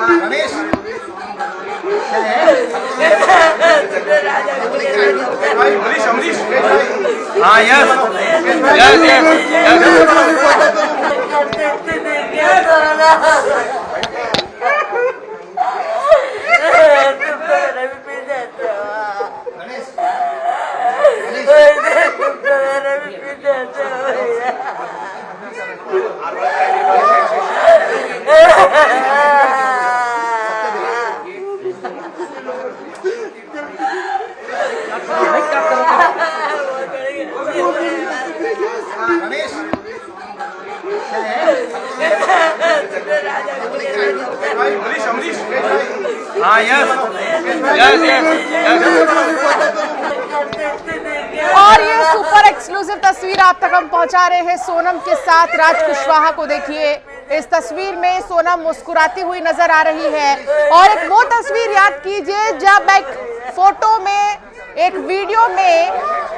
रमेश अमरीश अमरीश हाँ yes yes yes Ramesh Amrish Amrish हाँ yes yes yes और ये सुपर एक्सक्लूसिव तस्वीर आप तक हम पहुंचा रहे हैं सोनम के साथ राज कुशवाहा को। देखिए इस तस्वीर में सोनम मुस्कुराती हुई नजर आ रही है और एक वो तस्वीर याद कीजिए जब एक फोटो में एक वीडियो में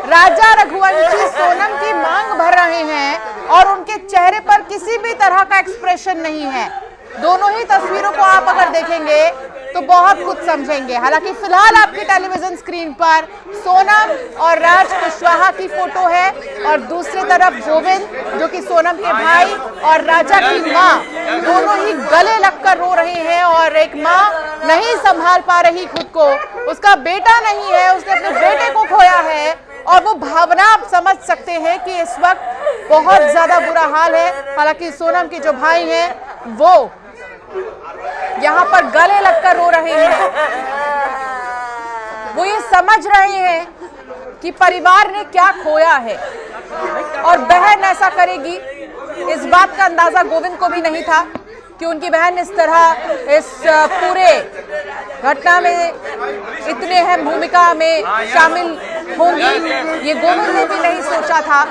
राजा रघुवंशी सोनम की मांग भर रहे हैं और उनके चेहरे पर किसी भी तरह का एक्सप्रेशन नहीं है। दोनों ही तस्वीरों को आप अगर देखेंगे तो बहुत कुछ समझेंगे। हालांकि फिलहाल आपकी टेलीविजन स्क्रीन पर सोनम और राज कुशवाहा की फोटो है और दूसरी तरफ गोविंद जो कि सोनम के भाई और राजा की मां दोनों ही गले लगकर रो रहे हैं और एक मां नहीं संभाल पा रही खुद को, उसका बेटा नहीं है, उसने अपने बेटे को खोया है और वो भावना आप समझ सकते हैं कि इस वक्त बहुत ज्यादा बुरा हाल है। हालांकि सोनम के जो भाई हैं वो यहाँ पर गले लगकर रो रहे हैं, वो ये समझ रहे हैं कि परिवार ने क्या खोया है और बहन ऐसा करेगी। इस बात का अंदाजा गोविंद को भी नहीं था कि उनकी बहन इस तरह इस पूरे घटना में इतने अहम भूमिका में शामिल होंगी, ये गोविंद ने भी नहीं सोचा था।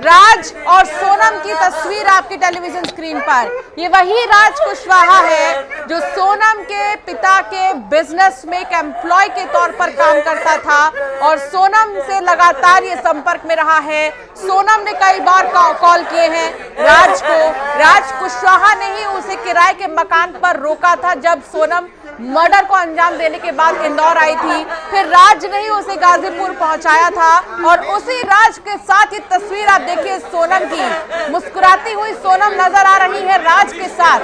राज और सोनम की तस्वीर आपकी टेलीविजन स्क्रीन पर, ये वही राज कुशवाहा है जो सोनम के पिता के बिजनेस में एक एम्प्लॉय के तौर पर काम करता था और सोनम से लगातार ये संपर्क में रहा है। सोनम ने कई बार कॉल किए हैं राज को, राज कुशवाहा ने ही उसे किराए के मकान पर रोका था जब सोनम मर्डर को अंजाम देने के बाद इंदौर आई थी। फिर राज ने ही उसे गाजीपुर पहुंचाया था और उसी राज के साथ ये तस्वीर आप देखिए सोनम की, मुस्कुराती हुई सोनम नजर आ रही है राज के साथ।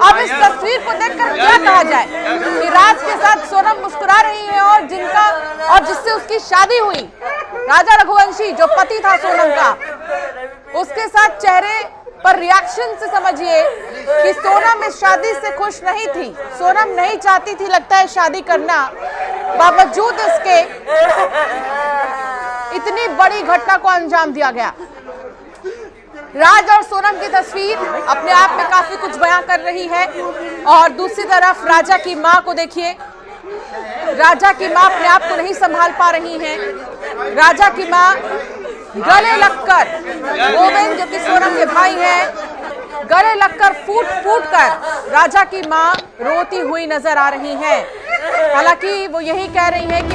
अब इस तस्वीर को देखकर क्या कहा जाए कि राज के साथ सोनम मुस्कुरा रही है और जिससे उसकी शादी हुई राजा रघुवंशी जो पति था सोनम का, उसके साथ चेहरे पर रिएक्शन से समझिए कि सोनम इस शादी से खुश नहीं थी। सोनम नहीं चाहती थी लगता है शादी करना, बावजूद इसके इतनी बड़ी घटना को अंजाम दिया गया। राज और सोनम की तस्वीर अपने आप में काफी कुछ बयां कर रही है और दूसरी तरफ राजा की मां को देखिए, राजा की मां अपने आप को नहीं संभाल पा रही हैं। राजा की मां गले लगकर, गोविंद जो कि सोनम के भाई हैं, गले लगकर फूट फूट कर राजा की मां रोती हुई नजर आ रही हैं। हालांकि वो यही कह रही हैं कि